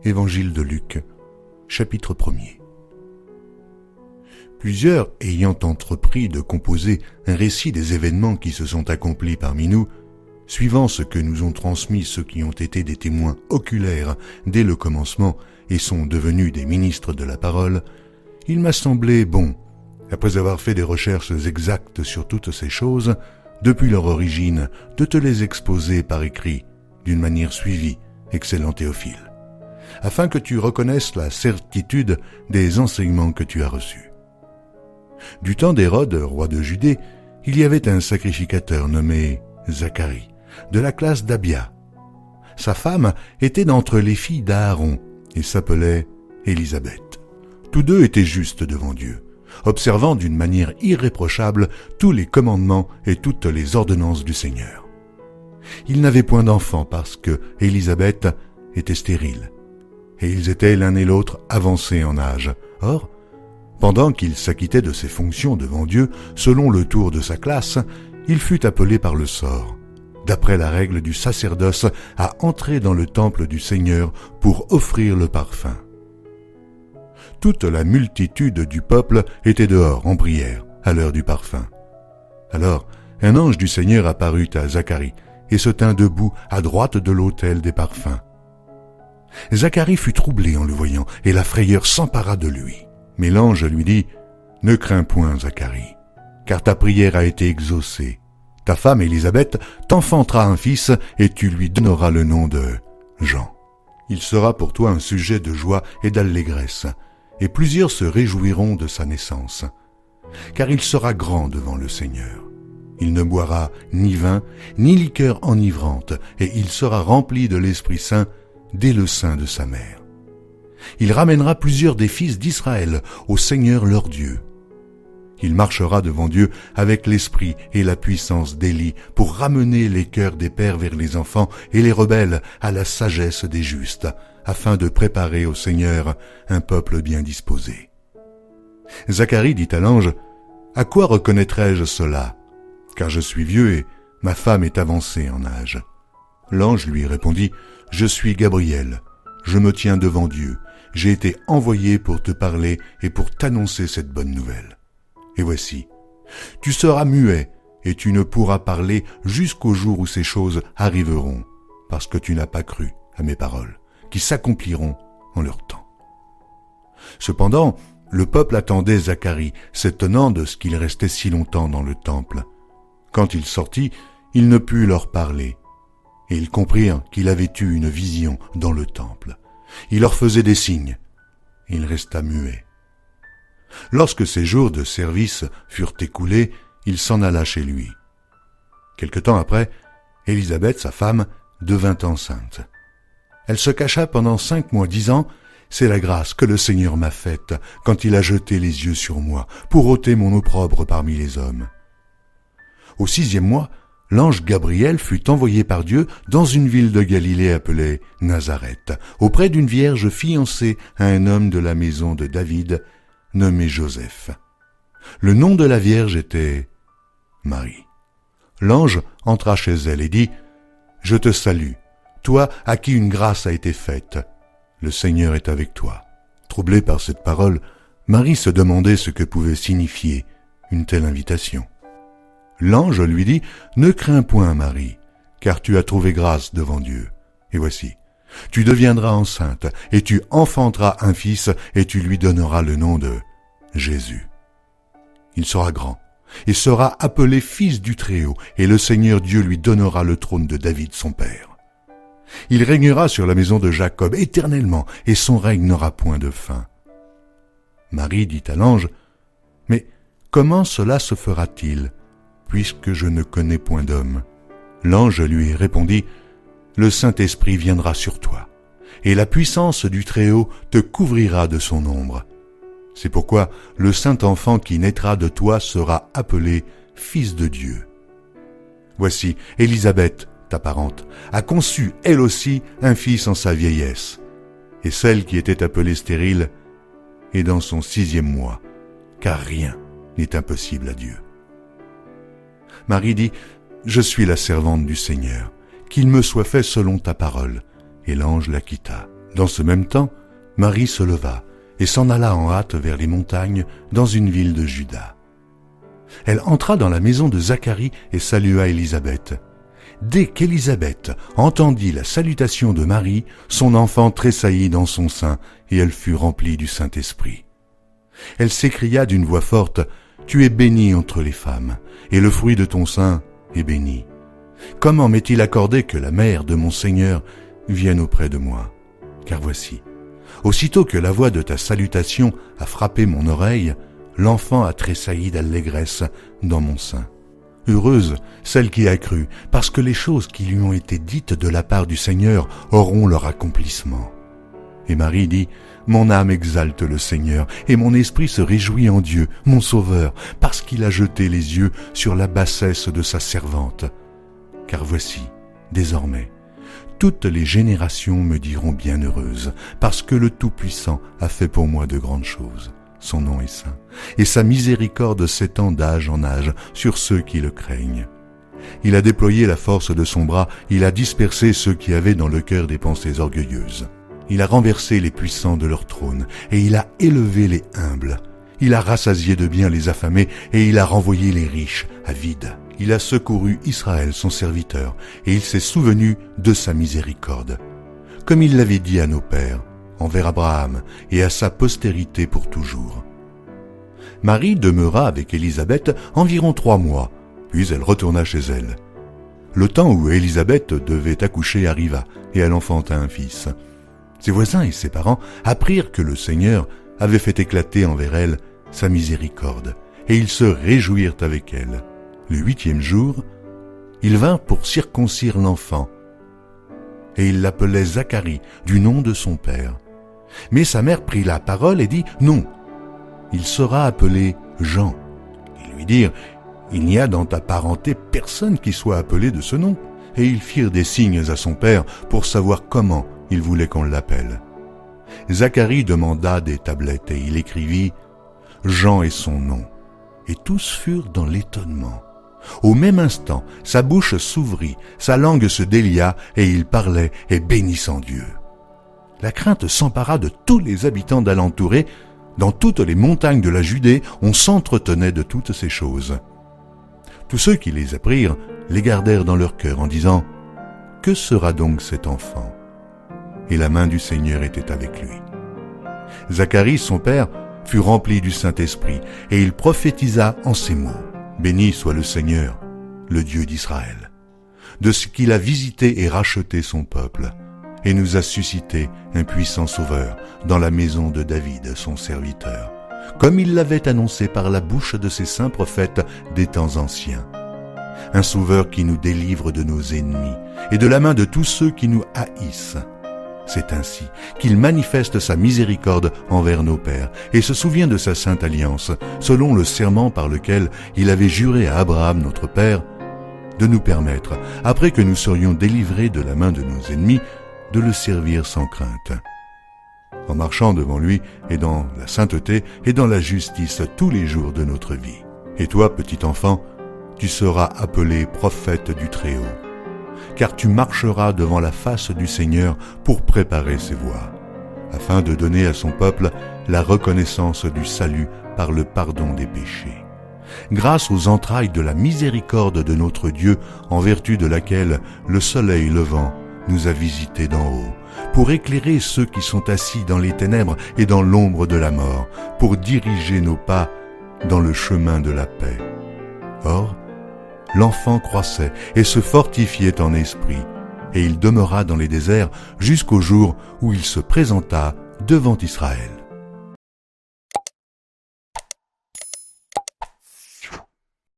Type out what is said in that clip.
Évangile de Luc, chapitre 1er. Plusieurs ayant entrepris de composer un récit des événements qui se sont accomplis parmi nous, suivant ce que nous ont transmis ceux qui ont été des témoins oculaires dès le commencement et sont devenus des ministres de la parole, il m'a semblé bon, après avoir fait des recherches exactes sur toutes ces choses, depuis leur origine, de te les exposer par écrit, d'une manière suivie, excellent Théophile, afin que tu reconnaisses la certitude des enseignements que tu as reçus. Du temps d'Hérode, roi de Judée, il y avait un sacrificateur nommé Zacharie, de la classe d'Abia. Sa femme était d'entre les filles d'Aaron et s'appelait Élisabeth. Tous deux étaient justes devant Dieu, observant d'une manière irréprochable tous les commandements et toutes les ordonnances du Seigneur. Ils n'avaient point d'enfants parce que Élisabeth était stérile, et ils étaient l'un et l'autre avancés en âge. Or, pendant qu'il s'acquittait de ses fonctions devant Dieu, selon le tour de sa classe, il fut appelé par le sort, d'après la règle du sacerdoce, à entrer dans le temple du Seigneur pour offrir le parfum. Toute la multitude du peuple était dehors en prière, à l'heure du parfum. Alors, un ange du Seigneur apparut à Zacharie et se tint debout à droite de l'autel des parfums. Zacharie fut troublé en le voyant, et la frayeur s'empara de lui. Mais l'ange lui dit, « Ne crains point, Zacharie, car ta prière a été exaucée. Ta femme Élisabeth t'enfantera un fils, et tu lui donneras le nom de Jean. Il sera pour toi un sujet de joie et d'allégresse, et plusieurs se réjouiront de sa naissance. Car il sera grand devant le Seigneur. Il ne boira ni vin, ni liqueur enivrante, et il sera rempli de l'Esprit Saint dès le sein de sa mère. Il ramènera plusieurs des fils d'Israël au Seigneur leur Dieu. Il marchera devant Dieu avec l'esprit et la puissance d'Élie pour ramener les cœurs des pères vers les enfants et les rebelles à la sagesse des justes, afin de préparer au Seigneur un peuple bien disposé. » Zacharie dit à l'ange, « À quoi reconnaîtrai-je cela? Car je suis vieux et ma femme est avancée en âge. » L'ange lui répondit, « Je suis Gabriel, je me tiens devant Dieu. J'ai été envoyé pour te parler et pour t'annoncer cette bonne nouvelle. Et voici, tu seras muet et tu ne pourras parler jusqu'au jour où ces choses arriveront, parce que tu n'as pas cru à mes paroles, qui s'accompliront en leur temps. » Cependant, le peuple attendait Zacharie, s'étonnant de ce qu'il restait si longtemps dans le temple. Quand il sortit, il ne put leur parler, et ils comprirent qu'il avait eu une vision dans le temple. Il leur faisait des signes, et il resta muet. Lorsque ses jours de service furent écoulés, il s'en alla chez lui. Quelque temps après, Élisabeth, sa femme, devint enceinte. Elle se cacha pendant 5 mois, disant, « C'est la grâce que le Seigneur m'a faite quand il a jeté les yeux sur moi, pour ôter mon opprobre parmi les hommes. » Au 6e mois, l'ange Gabriel fut envoyé par Dieu dans une ville de Galilée appelée Nazareth, auprès d'une vierge fiancée à un homme de la maison de David, nommé Joseph. Le nom de la vierge était Marie. L'ange entra chez elle et dit, « Je te salue, toi à qui une grâce a été faite. Le Seigneur est avec toi. » Troublée par cette parole, Marie se demandait ce que pouvait signifier une telle invitation. L'ange lui dit, « Ne crains point, Marie, car tu as trouvé grâce devant Dieu. Et voici, tu deviendras enceinte, et tu enfanteras un fils, et tu lui donneras le nom de Jésus. Il sera grand, et sera appelé Fils du Très-Haut, et le Seigneur Dieu lui donnera le trône de David son père. Il régnera sur la maison de Jacob éternellement, et son règne n'aura point de fin. » Marie dit à l'ange, « Mais comment cela se fera-t-il, puisque je ne connais point d'homme? » L'ange lui répondit, « Le Saint-Esprit viendra sur toi, et la puissance du Très-Haut te couvrira de son ombre. C'est pourquoi le Saint-Enfant qui naîtra de toi sera appelé Fils de Dieu. Voici, Élisabeth, ta parente, a conçu elle aussi un fils en sa vieillesse, et celle qui était appelée stérile est dans son 6e mois, car rien n'est impossible à Dieu. » Marie dit, « Je suis la servante du Seigneur, qu'il me soit fait selon ta parole. » Et l'ange la quitta. Dans ce même temps, Marie se leva et s'en alla en hâte vers les montagnes dans une ville de Juda. Elle entra dans la maison de Zacharie et salua Élisabeth. Dès qu'Élisabeth entendit la salutation de Marie, son enfant tressaillit dans son sein et elle fut remplie du Saint-Esprit. Elle s'écria d'une voix forte, « Tu es bénie entre les femmes, et le fruit de ton sein est béni. Comment m'est-il accordé que la mère de mon Seigneur vienne auprès de moi? Car voici, aussitôt que la voix de ta salutation a frappé mon oreille, l'enfant a tressailli d'allégresse dans mon sein. Heureuse celle qui a cru, parce que les choses qui lui ont été dites de la part du Seigneur auront leur accomplissement. » Et Marie dit, « Mon âme exalte le Seigneur, et mon esprit se réjouit en Dieu, mon Sauveur, parce qu'il a jeté les yeux sur la bassesse de sa servante. Car voici, désormais, toutes les générations me diront bienheureuse, parce que le Tout-Puissant a fait pour moi de grandes choses. Son nom est saint, et sa miséricorde s'étend d'âge en âge sur ceux qui le craignent. Il a déployé la force de son bras, il a dispersé ceux qui avaient dans le cœur des pensées orgueilleuses. Il a renversé les puissants de leur trône, et il a élevé les humbles. Il a rassasié de biens les affamés, et il a renvoyé les riches à vide. Il a secouru Israël, son serviteur, et il s'est souvenu de sa miséricorde. Comme il l'avait dit à nos pères, envers Abraham et à sa postérité pour toujours. » Marie demeura avec Élisabeth environ 3 mois, puis elle retourna chez elle. Le temps où Élisabeth devait accoucher arriva, et elle enfanta un fils. Ses voisins et ses parents apprirent que le Seigneur avait fait éclater envers elle sa miséricorde, et ils se réjouirent avec elle. Le 8e jour, ils vinrent pour circoncire l'enfant, et ils l'appelaient Zacharie, du nom de son père. Mais sa mère prit la parole et dit, « Non, il sera appelé Jean. » Ils lui dirent, « Il n'y a dans ta parenté personne qui soit appelé de ce nom. » Et ils firent des signes à son père pour savoir comment il voulait qu'on l'appelle. Zacharie demanda des tablettes et il écrivit, « Jean est son nom. » Et tous furent dans l'étonnement. Au même instant, sa bouche s'ouvrit, sa langue se délia, et il parlait et bénissant Dieu. La crainte s'empara de tous les habitants d'alentour et, dans toutes les montagnes de la Judée, on s'entretenait de toutes ces choses. Tous ceux qui les apprirent les gardèrent dans leur cœur en disant, « Que sera donc cet enfant ?» Et la main du Seigneur était avec lui. Zacharie, son père, fut rempli du Saint-Esprit, et il prophétisa en ces mots, « Béni soit le Seigneur, le Dieu d'Israël, de ce qu'il a visité et racheté son peuple, et nous a suscité un puissant sauveur dans la maison de David, son serviteur, comme il l'avait annoncé par la bouche de ses saints prophètes des temps anciens. Un sauveur qui nous délivre de nos ennemis et de la main de tous ceux qui nous haïssent. C'est ainsi qu'il manifeste sa miséricorde envers nos pères et se souvient de sa sainte alliance, selon le serment par lequel il avait juré à Abraham notre père, de nous permettre, après que nous serions délivrés de la main de nos ennemis, de le servir sans crainte, en marchant devant lui et dans la sainteté et dans la justice tous les jours de notre vie. Et toi, petit enfant, tu seras appelé prophète du Très-Haut, car tu marcheras devant la face du Seigneur pour préparer ses voies, afin de donner à son peuple la reconnaissance du salut par le pardon des péchés, grâce aux entrailles de la miséricorde de notre Dieu, en vertu de laquelle le soleil levant nous a visités d'en haut, pour éclairer ceux qui sont assis dans les ténèbres et dans l'ombre de la mort, pour diriger nos pas dans le chemin de la paix. » Or, l'enfant croissait et se fortifiait en esprit, et il demeura dans les déserts jusqu'au jour où il se présenta devant Israël.